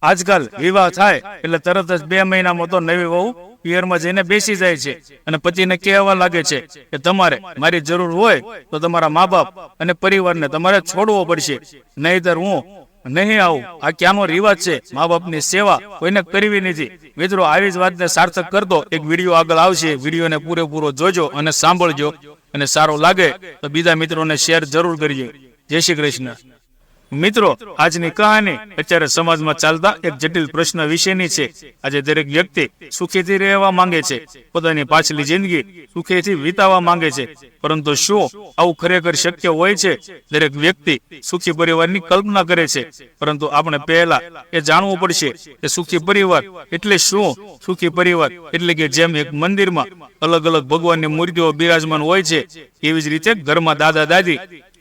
આજકાલ વિવાહ થાય એટલે તરત જ 2 મહિનામાં તો નવી વહુ પિયરમાં જઈને બેસી જાય છે અને પતિને કહેવા લાગે છે કે તમારે મારી જરૂર હોય તો તમારા મા બાપ અને પરિવારને તમારે છોડવો પડશે, નહીતર હું નહીં આવું. આ ક્યાંનો રિવાજ છે? મા બાપની સેવા કોઈને કરવી નથી. મિત્રો, આવી જ વાતને સાર્થક કરતો એક વિડીયો આગળ આવશે. વિડીયોને પૂરેપૂરો જોજો અને સાંભળજો, અને સારો લાગે તો બીજા મિત્રોને શેર જરૂર કરજો. જય શ્રી કૃષ્ણ. મિત્રો, આજની કહાની અત્યારે સમાજમાં ચાલતા એક જટિલ પ્રશ્ન વિશેની છે. આજે દરેક વ્યક્તિ સુખીથી રહેવા માંગે છે, પોતાની પાછલી જિંદગી સુખીથી વિતાવવા માંગે છે, પરંતુ શું આવું ખરેખર શક્ય હોય છે? દરેક વ્યક્તિ સુખી પરિવારની કલ્પના કરે છે, પરંતુ આપણે પહેલા એ જાણવું પડશે કે સુખી પરિવાર એટલે શું? સુખી પરિવાર એટલે કે જેમ એક મંદિરમાં અલગ અલગ ભગવાનની મૂર્તિઓ બિરાજમાન હોય છે, એવી જ રીતે ઘરમાં દાદા દાદી,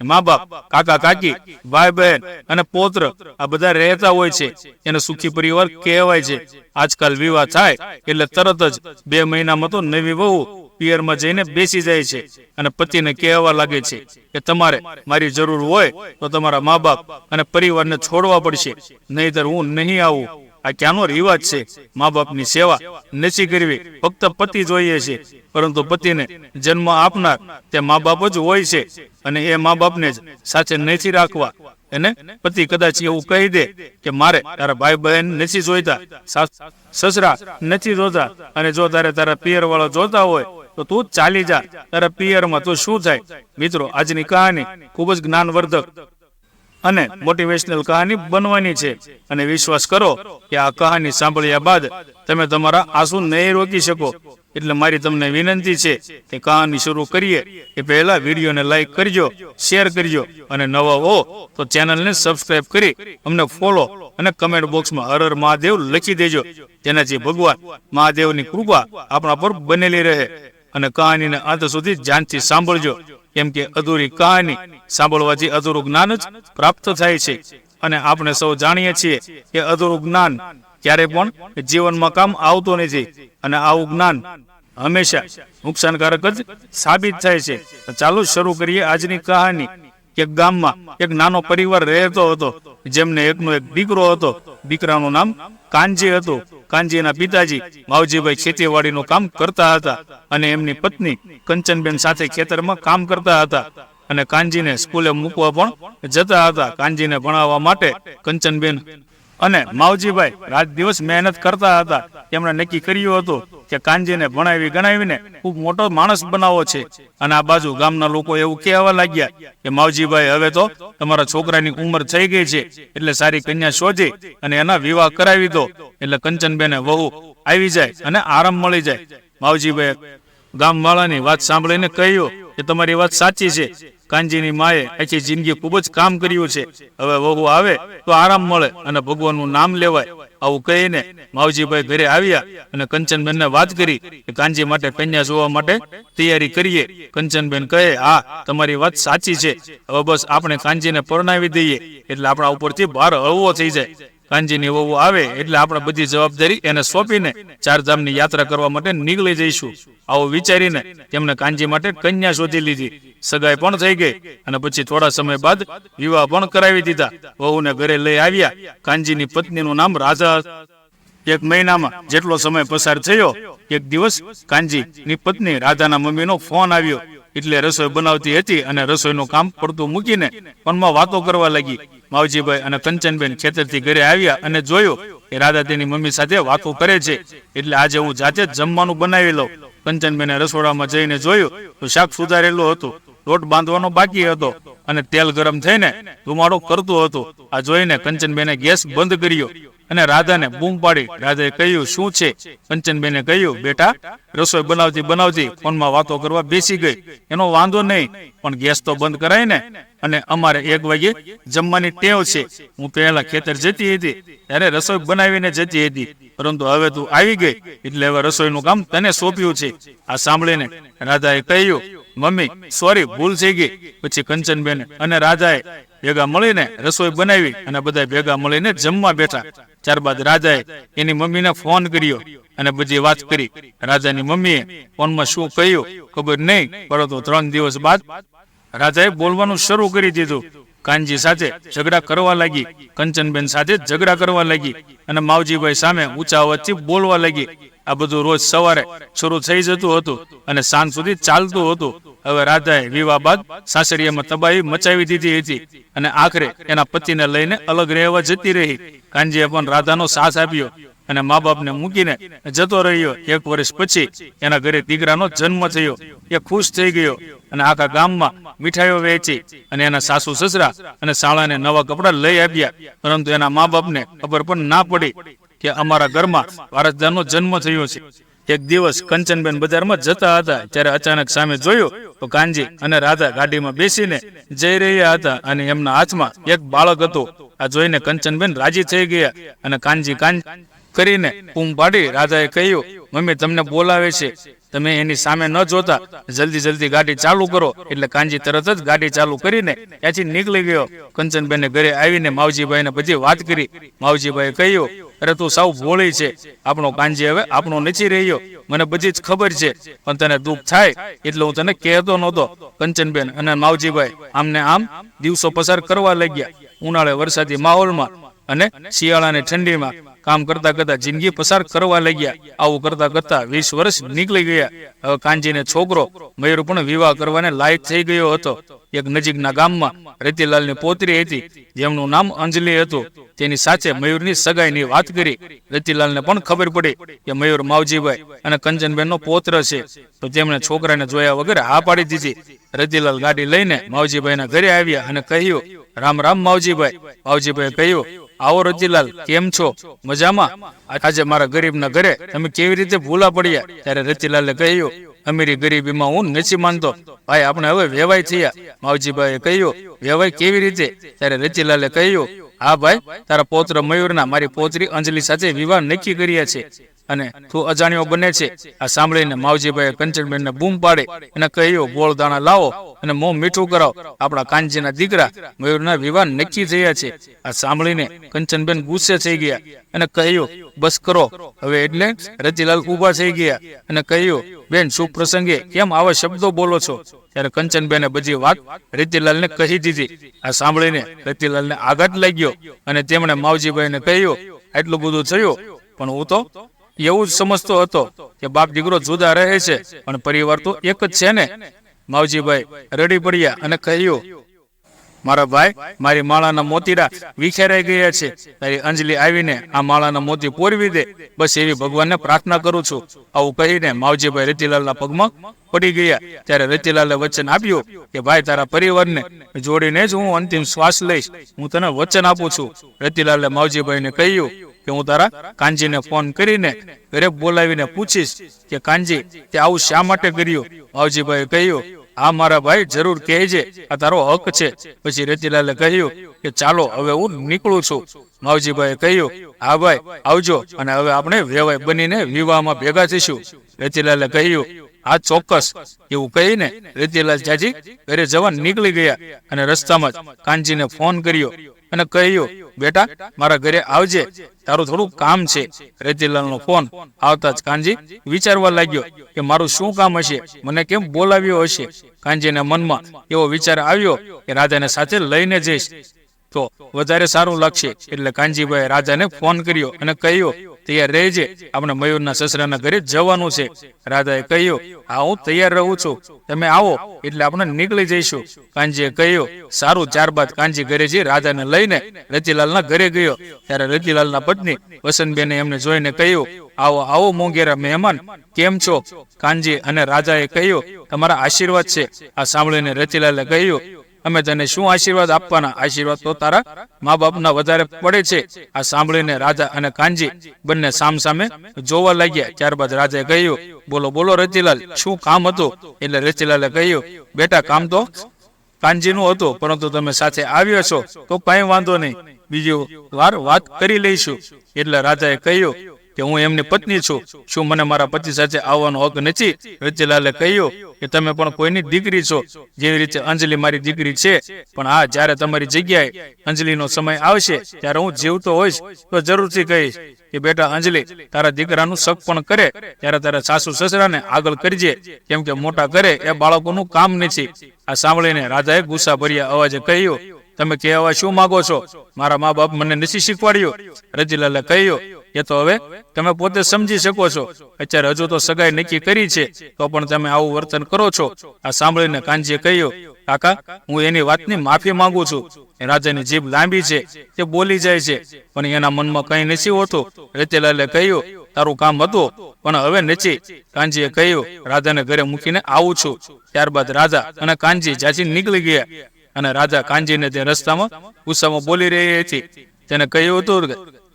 મા બાપ, કાકા કાકી, ભાઈ બહેન અને પૌત્ર આ બધા રહેતા હોય છે. એને સુખી પરિવાર કહેવાય છે. આજકાલ વિવાહ થાય એટલે તરત જ 2 મહિનામાં તો નવી વહુ પિયરમાં જઈને બેસી જાય છે અને પતિને કહેવા લાગે છે કે તમારે મારી જરૂર હોય તો તમારા મા બાપ અને પરિવારને છોડવા પડશે, નહીતર હું નહીં આવું. આ ક્યાંનો રિવાજ છે? મા બાપની સેવા નથી કરવી, ફક્ત પતિ જોઈએ છે, પરંતુ પતિને જન્મ આપનાર તે મા બાપ જ હોય છે, અને એ મા બાપને જ સાથે નથી રાખવા. અને પતિ કદાચ એવું કહી દે કે મારે તારા ભાઈ બહેન નથી જોઈતા, સસરા નથી જોતા, અને જો તારે તારા પિયર વાળો જોતા હોય તો તું ચાલી જા તારા પિયરમાં. તો શું થાય? મિત્રો, આજની કહાની ખૂબ જ જ્ઞાનવર્ધક અને મોટિવેશનલ કહાની બનવાની છે, અને વિશ્વાસ કરો કે આ કહાની સાંભળ્યા બાદ તમે તમારા આંસુ નહીં રોકી શકો. એટલે મારી તમને વિનંતી છે કે કહાની શરૂ કરીએ એ પહેલા વિડીયોને લાઈક કરજો, શેર કરજો, અને નવા હો તો ચેનલને સબસ્ક્રાઇબ કરી અમને ફોલો અને કમેન્ટ બોક્સમાં હર હર મહાદેવ લખી દેજો, જેનાથી ભગવાન મહાદેવની કૃપા આપણા પર બનેલી રહે. અને કહાનીને અંત સુધી ધ્યાનથી સાંભળજો, કેમ કે અધૂરી કહાની સાંભળવાથી અધૂરું જ્ઞાન જ પ્રાપ્ત થાય છે. અને આપણે સૌ જાણીએ છીએ કે અધૂરું જ્ઞાન ક્યારે પણ જીવનમાં કામ આવતું નથી, અને આવું જ્ઞાન હંમેશા નુકસાનકારક જ સાબિત થાય છે. ચાલો શરૂ કરીએ આજની કહાની. એક ગામમાં એક નાનો પરિવાર રહેતો હતો, જેમને એકનો એક દીકરો હતો. દીકરાનું નામ કાનજી હતું. કાનજીના પિતાજી માવજીભાઈ ખેતીવાડીનું કામ કરતા હતા, અને એમની પત્ની કંચનબેન સાથે ખેતરમાં કામ કરતા હતા, અને કાનજીને સ્કૂલે મૂકવા પણ જતા હતા. કાનજીને ભણાવવા માટે કંચનબેન અને માવજીભાઈ રાત દિવસ મહેનત કરતા હતા. તેમણે નક્કી કર્યું હતું કે કાનજીને ભણાવી ગણાવીને ખૂબ મોટો માણસ બનાવવો છે. અને આ બાજુ ગામના લોકો એવું કહેવા લાગ્યા કે માવજીભાઈ, હવે તો તમારા છોકરાની ઉંમર થઈ ગઈ છે, એટલે સારી કન્યા શોધી અને એના વિવાહ કરાવી દો, એટલે કંચનબેને વહુ આવી જાય અને આરામ મળી જાય. માવજીભાઈ ગામવાળાની વાત સાંભળીને કહ્યું કે તમારી વાત સાચી છે. કાનજીની માએ આખી જિંદગી ખૂબ જ કામ કર્યું છે, હવે વહુ આવે તો આરામ મળે અને ભગવાનનું નામ લેવાય. આવું કહીને માવજીભાઈ ઘરે આવ્યા અને કંચનબેનને વાત કરી કે કાનજી માટે કન્યા જોવા માટે તૈયારી કરીએ. કંચનબેન કહે, હા, તમારી વાત સાચી છે, હવે બસ આપણે કાનજીને પરણાવી દઈએ એટલે આપણા ઉપરથી ભાર હળવો થઈ જાય. કાનજીની વહુ આવે એટલે આપણે બધી જવાબદારી એને સોંપીને 4 ધામની યાત્રા કરવા માટે નીકળી જઈશું. આવું વિચારીને તેમણે કાનજી માટે કન્યા શોધી લીધી. સગાઈ પણ થઈ ગઈ, અને પછી થોડા સમય બાદ વિવાહ પણ કરાવી દીધા. વહુને ઘરે લઈ આવ્યા. કાનજીની પત્નીનું નામ રાધા. 1 મહિનામાં જેટલો સમય પસાર થયો, એક દિવસ કાનજીની પત્ની રાધાના મમ્મીનો ફોન આવ્યો. એટલે રસોઈ બનાવતી હતી અને રસોઈનું કામ પડતું મૂકીને ફોનમાં વાતો કરવા લાગી. માવજીભાઈ અને કંચનબેન ખેતરથી ઘરે આવ્યા અને જોયું કે રાધા તેની મમ્મી સાથે વાતો કરે છે. એટલે આજે હું જાતે જ જમવાનું બનાવી લઉં. કંચનબેને રસોડામાં જઈને જોયું તો શાક સુધારેલું હતું, લોટ બાંધવાનો બાકી હતો, અને તેલ ગરમ થઈને ધુમાડો કરતું હતું. આ જોઈને કંચનબેને ગેસ બંધ કર્યો અને રાધાને બૂમ પાડી. રાધાએ કહ્યું, શું છે? કંચનબેને કહ્યું, બેટા, રસોઈ બનાવતી બનાવતી ફોનમાં વાતો કરવા બેસી ગઈ. એનો વાંધો નહીં, પણ ગેસ તો બંધ કરાય ને. અને અમારે 1 વાગે જમવાની ટેવ છે. હું પહેલા ખેતર જતી હતી ત્યારે રસોઈ બનાવીને જતી હતી, પરંતુ હવે તું આવી ગઈ એટલે હવે રસોઈનું કામ તને સોંપ્યું છે. આ સાંભળીને રાધાએ કહ્યું, મમ્મી, સોરી, ભૂલ થઈ ગઈ. પછી કંચનબેન અને રાધાએ ભેગા મળીને રસોઈ બનાવી અને બધા ભેગા મળીને જમવા બેઠા. ત્યારબાદ રાધાએ એની મમ્મીને ફોન કર્યો અને બધી વાત કરી. રાધાની મમ્મીએ ફોનમાં શું કહ્યું ખબર નહીં, પરંતુ 3 દિવસ બાદ રાધાએ બોલવાનું શરૂ કરી દીધું. કાનજી સાથે ઝઘડા કરવા લાગી, કંચનબેન સાથે ઝઘડા કરવા લાગી અને માવજીભાઈ સામે ઊંચા અવાજથી બોલવા લાગી. આ બધું રોજ સવારે શરૂ થઈ જતું હતું અને સાંજ સુધી ચાલતું હતું. હવે રાધાએ વિવાહ બાદ સાસરિયામાં તબાહી મચાવી દીધી હતી અને આખરે એના પતિને લઈને અલગ રહેવા જતી રહી. કાનજીએ પણ રાધાનો સાથ આપ્યો અને મા બાપને મૂકીને જતો રહ્યો. 1 વર્ષ પછી એના ઘરે દીકરાનો જન્મ થયો. એ ખુશ થઈ ગયો અને આખા ગામમાં મીઠાઈઓ વહેંચી અને એના સાસુ સસરા અને શાળાને નવા કપડાં લઈ આપ્યા. પરંતુ એના મા બાપને ખબર પણ ના પડી કે અમારા ઘરમાં વારસદારનો જન્મ થયો છે. એક દિવસ કંચનબેન બજારમાં જતા હતા ત્યારે અચાનક સામે જોયું તો કાનજી અને રાધા ગાડીમાં બેસીને જઈ રહ્યા હતા અને એમના હાથમાં એક બાળક હતું. આ જોઈને કંચનબેન રાજી થઈ ગયા અને કાનજી કરીને બૂમ પાડી રાધાએ કહ્યું, મમ્મી તમને બોલાવે છે, તમે એની સામે ન જોતા જલ્દી ગાડી ચાલુ કરો. એટલે કાનજી તરત જ ગાડી ચાલુ કરીને ત્યાંથી નીકળી ગયો. કંચનબેને ઘરે આવીને માવજીભાઈને બધી વાત કરી. માવજીભાઈએ કહ્યું, અરે તું સાવ ભોળી છે, આપણો કાનજી હવે આપણો નથી રહ્યો, મને બધી જ ખબર છે, પણ તને દુઃખ થાય એટલે હું તને કહેતો નહોતો. કંચનબેન અને માવજીભાઈ આમને આમ દિવસો પસાર કરવા લાગ્યા. ઉનાળે વરસાદી માહોલમાં અને શિયાળાની ઠંડીમાં કામ કરતા કરતા જિંદગી પસાર કરવા લાગ્યા. આવું કરતા કરતા 20 વર્ષ નીકળી ગયા. હવે કાનજીને છોકરો મયુર પણ વિવાહ કરવાને લાયક થઈ ગયો હતો. એક નજીકના ગામમાં રતિલાલની પોતરી હતી જેમનું નામ અંજલિ હતું. તેની સાથે મયુરની સગાઈની વાત કરી. રતિલાલને પણ ખબર પડી કે મયુર માવજીભાઈ અને કંચનબેનનો પૌત્ર છે, તો તેમણે છોકરાને જોયા વગર હા પાડી દીધી. રતિલાલ ગાડી લઈને માવજીભાઈના ઘરે આવ્યા અને કહ્યું, રામ રામ માવજીભાઈ. માવજીભાઈએ કહ્યું, આવો રતિલાલ, કેમ છો? મજામાં? આજે મારા ગરીબના ઘરે તમે કેવી રીતે ભૂલા પડ્યા? ત્યારે રતિલાલે કહ્યું, અમીરી ગરીબીમાં હું નથી માનતો ભાઈ, આપણે હવે વેવાય થયા. માવજીભાઈએ કહ્યું, વેવાય કેવી રીતે? ત્યારે રતિલાલે કહ્યું, હા ભાઈ, તારા પૌત્ર મયુરના મારી પૌત્રી અંજલિ સાથે વિવાહ નક્કી કર્યા છે અને તું અજાણ્યો બને છે. આ સાંભળીને માવજીભાઈએ કંચનબેનને બૂમ પાડી અને કહ્યું, ગોળ દાણા લાવો અને મોં મીઠું કરાવો, આપણા કાનજીના દીકરા મયુરના વિવાહ નક્કી થયા છે. આ સાંભળીને કંચનબેન ગુસ્સે થઈ ગયા અને કહ્યું, બસ કરો હવે. એટલે રતિલાલ ઊભા થઈ ગયા અને કહ્યું, બેન શુભ પ્રસંગે કેમ આવા શબ્દો બોલો છો? ત્યારે કંચનબેને બધી વાત રતિલાલને કહી દીધી. આ સાંભળીને રતિલાલને આઘાત લાગ્યો અને તેમણે માવજીભાઈને કહ્યું, આટલું બધું થયું, પણ હું તો એવું જ સમજતો હતો કે બાપ દીકરો જુદા રહે છે, પણ પરિવાર તો એક જ છે ને. માવજીભાઈ રડી પડ્યા અને કહ્યું, મારા ભાઈ, મારી માળાના મોતીડા વિખેરાઈ ગયા છે. તારી અંજલિ આવીને આ માળાના મોતી પોરવી દે, બસ એવી ભગવાનને પ્રાર્થના કરું છું. આવું કહીને માવજીભાઈ રતિલાલના પગમાં પડી ગયા. ત્યારે રતિલાલે વચન આપ્યું કે ભાઈ, તારા પરિવારને જોડીને જ હું અંતિમ શ્વાસ લઈશ, હું તને વચન આપું છું. રતિલાલે માવજીભાઈને કહ્યું કે હું તારા કાનજીને ફોન કરીને ઘરે બોલાવીને પૂછીશ કે કાનજી તે આવું શા માટે કર્યું. માવજીભાઈએ કહ્યું, હા મારા ભાઈ, જરૂર કહેજે, આ તારો હક છે. પછી રતિલાલે કહ્યું કે ચાલો હવે હું નીકળું છું. માવજીભાઈએ કહ્યું, હા ભાઈ આવજો, અને હવે આપણે વેવાય બનીને વિવાહમાં ભેગા થઈશું. રતિલાલે કહ્યું, હા ચોક્કસ. એવું કહીને રતિલાલ ત્યાંથી ઘરે જવા નીકળી ગયા અને રસ્તામાં જ કાનજીને ફોન કર્યો અને કહ્યું, બેટા મારા ઘરે આવજે, તારું થોડું કામ છે. રતિલાલનો ફોન આવતા જ કાનજી વિચારવા લાગ્યો કે મારું શું કામ હશે, મને કેમ બોલાવ્યો હશે. કાનજીના મનમાં એવો વિચાર આવ્યો કે રાધાને સાથે લઈને જઈશ તો વધારે સારું લાગશે. એટલે કાનજીભાઈએ રાધાને ફોન કર્યો અને કહ્યું, તૈયાર રહેજે, આપણે મયુરના સસરાના ઘરે જવાનું છે. રાધાએ કહ્યું, હા હું તૈયાર રહું છું, તમે આવો એટલે આપણે નીકળી જઈશું. કાનજીએ કહ્યું, સારું. ત્યારબાદ કાનજી ઘરે જઈ રાધાને લઈને રતિલાલના ઘરે ગયો. ત્યારે રતિલાલના પત્ની વસંતબેને એમને જોઈને કહ્યું, આવો આવો મોંઘેરા મહેમાન, કેમ છો? કાનજી અને રાધાએ કહ્યું, તમારા આશીર્વાદ છે. આ સાંભળીને રતિલાલે કહ્યું, અમે તને શું આશીર્વાદ આપવાના? આશીર્વાદ તો તારા મા બાપના વધારે પડે છે. આ સાંભળીને રાધા અને કાનજી બંને સામસામે જોવા લાગ્યા. ત્યારબાદ રાધાએ કહ્યું, બોલો બોલો રતિલાલ, શું કામ હતું? એટલે રતિલાલે કહ્યું, બેટા કામ તો કાનજીનું હતું, પરંતુ તમે સાથે આવ્યો છો તો કઈ વાંધો નહીં, બીજી વાર વાત કરી લઈશું. એટલે રાધાએ કહ્યું કે હું એમની પત્ની છું, શું મને મારા પતિ સાથે આવવાનો હક નથી? રતિલાલે કહ્યું કે તમે પણ કોઈની દીકરી છો, જેવી રીતે અંજલિ મારી દીકરી છે. પણ હા, જ્યારે તમારી જગ્યાએ અંજલિનો સમય આવશે ત્યારે હું જીવતો હોઈશ તો જરૂરથી કહીશ કે બેટા અંજલિ તારા દીકરાનું શક પણ કરે ત્યારે તારા સાસુ સસરાને આગળ કરજે, કેમ કે મોટા કરે એ બાળકોનું કામ નથી. આ સાંભળીને રાધાએ ગુસ્સા ભર્યા અવાજે કહ્યું તમે કહેવા શું માંગો છો? મારા મા બાપ મને નથી શીખવાડ્યું. રતિલાલે કહ્યું, એ તો હવે તમે પોતે સમજી શકો છો. અત્યારે હજુ તો સગાઈ નક્કી કરી છે, તો પણ તમે આવું વર્તન કરો છો. આ સાંભળીને કાનજીએ કહ્યું, કાકા, હું એની વાતની માફી માંગુ છું. રાજાની જીભ લાંબી છે, તે બોલી જાય છે, પણ એના મનમાં કંઈ નથી હોતું. રતિલાલે કહ્યું, તારું કામ હતું, પણ હવે નથી. કાનજીએ કહ્યું, રાજાને ઘરે મૂકીને આવું છું. ત્યારબાદ રાજા અને કાનજી જ્યાંથી નીકળી ગયા, અને રાજા કાનજીને તે રસ્તામાં ગુસ્સામાં બોલી રહી હતી. તેને કહ્યું હતું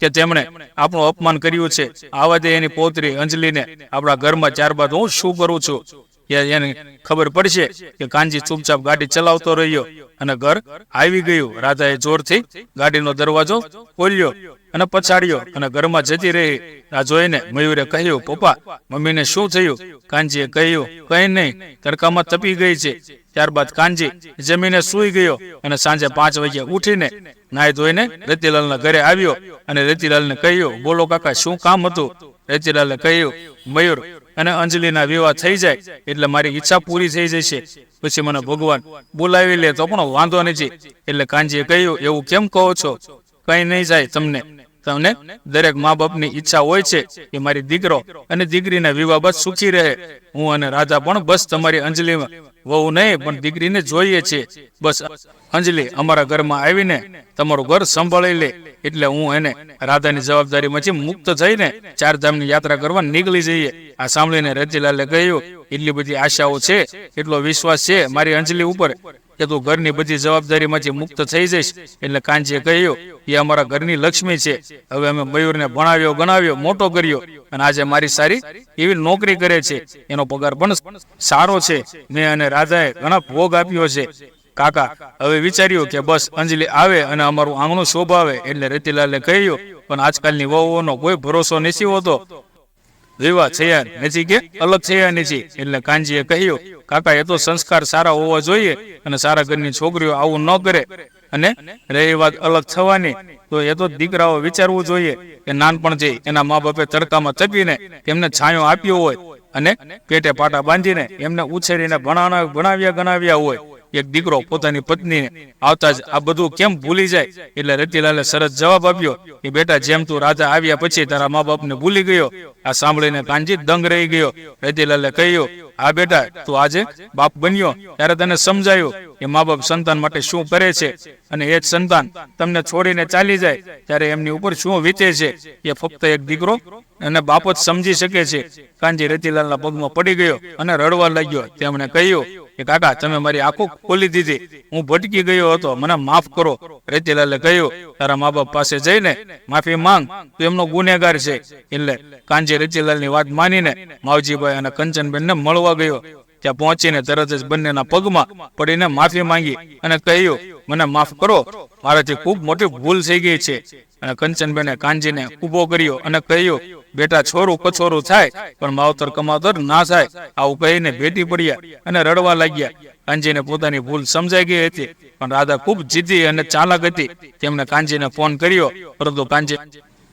કે તેમણે આપણું અપમાન કર્યું છે, આવા દે એની પૌત્રી અંજલિને આપણા ઘરમાં, ત્યારબાદ હું શું કરું છું. એને ખબર પડશે કે કાનજી ચૂપચાપ ગાડી ચલાવતો રહ્યો અને ઘર આવી ગયું. રાજાએ જોરથી ગાડીનો દરવાજો ખોલ્યો અને પછાડ્યો અને ઘરમાં જતી રહી. આ જોઈને મયુરે કહ્યું, પપ્પા, મમ્મીને શું થયું? કાનજીએ કહ્યું, કંઈ નહીં, તડકામાં તપી ગઈ છે. ત્યારબાદ કાનજી જમીને સૂઈ ગયો અને સાંજે 5 વાગ્યે ઉઠીને નાઈ ધોઈને રતિલાલના ઘરે આવ્યો અને રતિલાલને કહ્યું, બોલો કાકા, શું કામ હતું? રતિલાલે કહ્યું, મયુર અને અંજલિના વિવાહ થઈ જાય એટલે મારી ઈચ્છા પૂરી થઈ જશે. પછી મને ભગવાન બોલાવી લે તો પણ વાંધો નથી. એટલે કાનજીએ કહ્યું, એવું કેમ કહો છો? કંઈ નહીં જાય તમને. દરેક મા બાપની ઈચ્છા હોય છે કે મારી દીકરો અને દીકરીના વિવાહ બસ સુખી રહે. હું અને રાજા પણ બસ તમારી અંજલિમાં વહુ નહીં પણ દીકરીને જોઈએ છે. બસ અંજલિ અમારા ઘરમાં આવીને તમારું ઘર સંભાળી લે એટલે હું એને રાધાની જવાબદારીમાંથી મુક્ત થઈને 4 ધામની યાત્રા કરવા નીકળી જઈએ. આ સાંભળીને રતિલાલે કહ્યું, એટલી બધી આશાઓ છે, એટલો વિશ્વાસ છે મારી અંજલિ ઉપર કે તું ઘરની બધી જવાબદારીમાંથી મુક્ત થઈ જઈશ. એટલે કાનજીએ કહ્યું, એ અમારા ઘરની લક્ષ્મી છે. હવે અમે મયુરને ભણાવ્યો, ગણાવ્યો, મોટો કર્યો અને આજે મારી સારી એવી નોકરી કરે છે. એનો પગાર પણ સારો છે. મેં અને રાધાએ ઘણા ભોગ આપ્યો છે. કાકા, હવે વિચાર્યું કે બસ અંજલિ આવે અને અમારું આંગણું શોભાવે. એટલે રતિલાલે કહ્યું, પણ આજકાલની વહુઓનો કોઈ ભરોસો નથી હોતો. વિવાહ થયા નથી કે અલગ થયા નથી. એટલે કાનજીએ કહ્યું, કાકા, એ તો સંસ્કાર સારા હોવા જોઈએ અને સારા ઘરની છોકરીઓ આવું ન કરે. અને રહી વાત અલગ થવાની, તો એ તો દીકરાઓ વિચારવું જોઈએ કે નાનપણથી એના મા બાપે તડકામાં તપીને તેમને છાંયો આપ્યો હોય અને પેટે પાટા બાંધીને એમને ઉછેરીને ભણાવ્યા ગણાવ્યા હોય. એક દીકરો પોતાની પત્નીને આવતા જ આ બધું કેમ ભૂલી જાય? એટલે રતિલાલે સરસ જવાબ આપ્યો કે બેટા, જેમ તું રાજા આવ્યા પછી તારા મા બાપને ભૂલી ગયો. આ સાંભળીને કાનજી દંગ રહી ગયો. રતિલાલે કહ્યું, આ બેટા, તું આજે બાપ બન્યો ત્યારે તને સમજાયું કે મા બાપ સંતાન માટે શું કરે છે, અને એ જ સંતાન તમને છોડીને ચાલી જાય ત્યારે એમની ઉપર શું વીતે છે એ ફક્ત એક દીકરો અને બાપ જ સમજી શકે છે. કાનજી રતિલાલના પગમાં પડી ગયો અને રડવા લાગ્યો. તેમણે કહ્યું કે કાકા, તમે મારી આંખો ખોલી દીધી, હું ભટકી ગયો હતો, મને માફ કરો. રતિલાલે કહ્યું, તારા મા બાપ પાસે જઈને માફી માંગ, તું એમનો ગુનેગાર છે. એટલે કાનજી રતિલાલની વાત માનીને માવજીભાઈ અને કંચનબેનને મળવા ગયો. ત્યાં પહોંચીને તરત જ બંનેના પગમાં પડીને માફી માંગી અને કહ્યું, મને માફ કરો, મારાથી ખૂબ મોટી ભૂલ થઈ ગઈ છે. અને કંચનબેને કાનજીને ઊભો કર્યો અને કહ્યું, બેટા, છોરું કછોરું થાય પણ માવતર કમાવતર ના થાય. આવું કહીને ભેટી પડ્યા અને રડવા લાગ્યા. કાનજીને પોતાની ભૂલ સમજાઈ ગઈ હતી, પણ રાધા ખૂબ જીદ્દી અને ચાલાક હતી. તેમણે કાનજીને ફોન કર્યો, પરંતુ કાનજી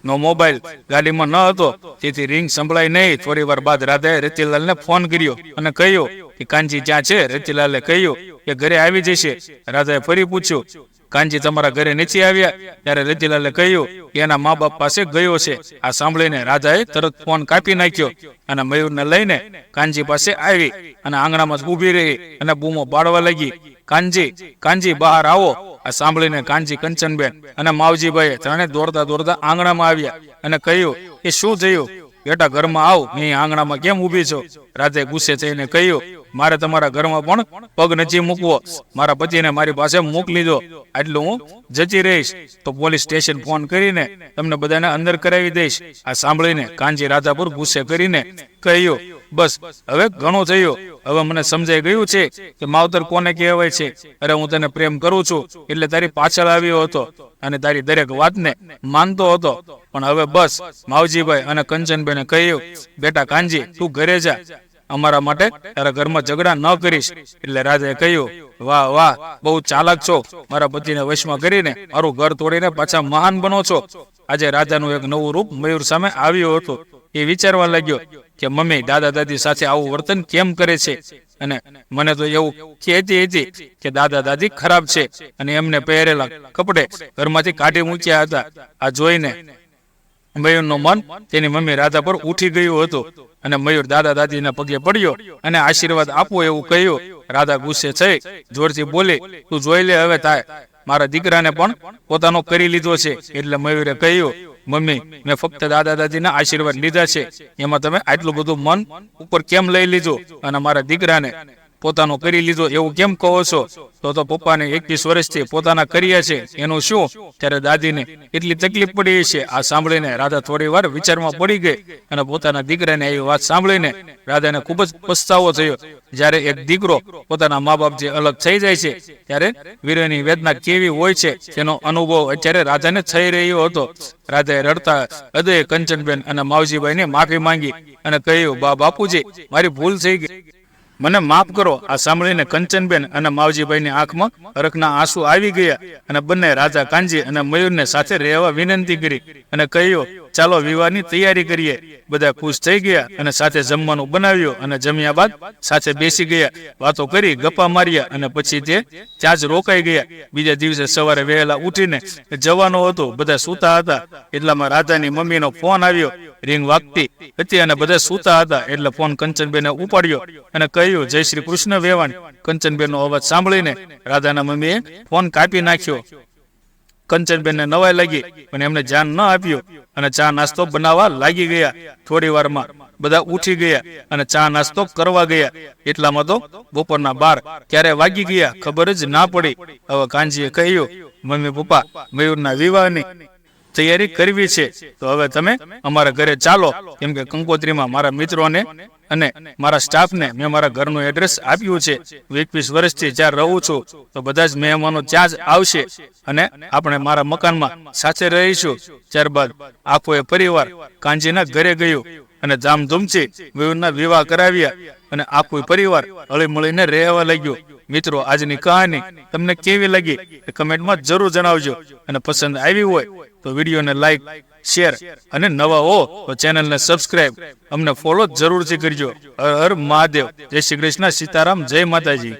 નો મોબાઈલ ગાડીમાં ન હતો, તેથી રિંગ સંભળાઈ નહીં. થોડી વાર બાદ રાધાએ રતિલાલને ફોન કર્યો અને કહ્યું કે કાનજી ક્યાં છે? રતિલાલે કહ્યું કે ઘરે આવી જશે. રાધાએ ફરી પૂછ્યું, કાનજી તમારા ઘરે નથી આવ્યા? ત્યારે રતિલાલે કહ્યું કે એના મા બાપ પાસે ગયો છે. આ સાંભળીને રાધાએ તરત ફોન કાપી નાખ્યો અને મયુરને લઈને કાનજી પાસે આવી અને આંગણામાં જ ઊભી રહી અને બૂમો પાડવા લાગી, કાનજી, કાનજી, બહાર આવો. આ સાંભળીને કાનજી, કંચનબેન અને માવજીભાઈ ત્રણે દોડતા દોડતા આંગણામાં આવ્યા અને કહ્યું કે શું થયું? બેટા, ઘરમાં આવ, મેં આંગણામાં કેમ ઊભી છો? રાધે ગુસ્સે થઈને કહ્યું, મારે તમારા ઘરમાં પણ પગ નથી મૂકવો. મારા પતિને મારી પાસે મોકલી દો, આટલું હું જતી રહીશ તો પોલીસ સ્ટેશન ફોન કરીને તમને બધાને અંદર કરાવી દઈશ. આ સાંભળીને કાનજી રાધા પર ગુસ્સે કરીને કહ્યું, બસ હવે ઘણું થયું. હવે મને સમજાઈ ગયું છે કે માવતર કોને કહેવાય છે. અરે, હું તને પ્રેમ કરું છું એટલે તારી પાછળ આવ્યો હતો અને તારી દરેક વાતને માનતો હતો, પણ હવે બસ. માવજીભાઈ અને કંચનબેને કહ્યું, બેટા કાનજી, તું ઘરે જા, અમારા માટે તારા ઘરમાં ઝઘડા ન કરીશ. એટલે રાજાએ કહ્યું, વાહ વાહ, બહુ ચાલાક છો, મારા પતિને વશમાં કરીને મારું ઘર તોડીને પાછા મહાન બનો છો. આજે રાજાનું એક નવું રૂપ મયુર સામે આવ્યું હતું. એ વિચારવા લાગ્યો કે મમ્મી દાદા દાદી સાથે આવું વર્તન કેમ કરે છે. અને મને તો એવું કહેતી હતી કે દાદા દાદી ખરાબ છે અને એમને પહેરેલા કપડે ઘરમાંથી કાઢી મૂક્યા હતા. આ જોઈને મયુરનું મન તેની મમ્મી રાધા પર ઉઠી ગયું હતું અને મયુર દાદા દાદીના પગે પડ્યો અને આશીર્વાદ આપો એવું કહ્યું. રાધા ગુસ્સે થઈ જોરથી બોલી, તું જોઈ લે હવે તાય મારા દીકરાને પણ પોતાનો કરી લીધો છે. એટલે મયુરે કહ્યું, મમ્મી મેં ફક્ત દાદા દાદીના આશીર્વાદ લીધા છે, એમાં તમે આટલું બધું મન ઉપર કેમ લઈ લીધું અને મારા દીકરાને પોતાનો કરી લીધો એવું કેમ કહો છો? તો પપ્પાને 21 વર્ષથી પોતાના કર્યા છે એનું શું? ત્યારે દાદીને એટલી તકલીફ પડી છે. આ સાંભળીને રાધા થોડી વાર વિચારમાં પડી ગઈ અને પોતાના દીકરાને એ વાત સાંભળીને રાધાને ખૂબ જ પસ્તાવો થયો. જ્યારે એક દીકરો પોતાના મા બાપ જે અલગ થઈ જાય છે ત્યારે વીરની વેદના કેવી હોય છે તેનો અનુભવ અત્યારે રાધાને થઈ રહ્યો હતો. રાધાએ રડતા હૃદયે કંચનબેન અને માવજીભાઈને માફી માંગી અને કહ્યું, બાપુજી મારી ભૂલ થઈ ગઈ, મને માફ કરો. આ સાંભળીને કંચનબેન અને માવજીભાઈની આંખમાં હરખના આંસુ આવી ગયા અને બંને રાધા કાનજી અને મયુરને સાથે રહેવા વિનંતી કરી અને કહ્યું, ચાલો વિવાહની તૈયારી કરીએ. બધા ખુશ થઈ ગયા અને સાથે જમવાનું બનાવ્યું અને જમ્યા બાદ સાથે બેસી ગયા, વાતો કરી, ગપ્પા માર્યા અને પછી તે ત્યાં જ રોકાઈ ગયા. બીજા દિવસે સવારે વહેલા ઉઠીને જવાનું હતું. બધા સૂતા હતા એટલામાં રાધાની મમ્મીનો ફોન આવ્યો. રિંગ વાગતી હતી અને બધા સૂતા હતા એટલે ફોન કંચનબેને ઉપાડ્યો અને કહ્યું, જય શ્રી કૃષ્ણ વેવાણ. કંચનબેનનો અવાજ સાંભળીને રાધાના મમ્મીએ ફોન કાપી નાખ્યો. કંચનબેનને નવાઈ લાગી પણ એમને ધ્યાન ન આપ્યું અને ચા નાસ્તો બનાવવા લાગી ગયા. થોડી વારમાં બધા ઉઠી ગયા અને ચા નાસ્તો કરવા ગયા. એટલામાં તો બપોરના 12 ક્યારે વાગી ગયા ખબર જ ના પડી. હવે કાનજીએ કહ્યું, મમ્મી પપ્પા મયુરના વિવાહની તૈયારી કરવી છે તો હવે તમે અમારા ઘરે ચાલો, કેમ કે કંકોત્રીમાં મારા મિત્રોને અને મારા સ્ટાફને મેં મારા ઘરનું એડ્રેસ આપ્યું છે. 21 વર્ષથી જ્યાં રહું છું તો બધા જ મહેમાનો ત્યાં જ આવશે અને આપણે મારા મકાનમાં સાથે રહીશું. ત્યારબાદ આખો એ પરિવાર કાનજીના ઘરે ગયું અને ધામધૂમથી મયુરના વિવાહ કરાવ્યા અને આખો પરિવાર હળી મળીને રહેવા લાગ્યું. મિત્રો, આજની કહાની તમને કેવી લાગી એ કમેન્ટમાં જરૂર જણાવજો અને પસંદ આવી હોય તો વિડીયોને લાઈક, શેર અને નવા હો તો ચેનલને સબસ્ક્રાઇબ, અમને ફોલો જરૂરથી કરજો. હર હર મહાદેવ. જય શ્રી કૃષ્ણ, સીતારામ, જય માતાજી.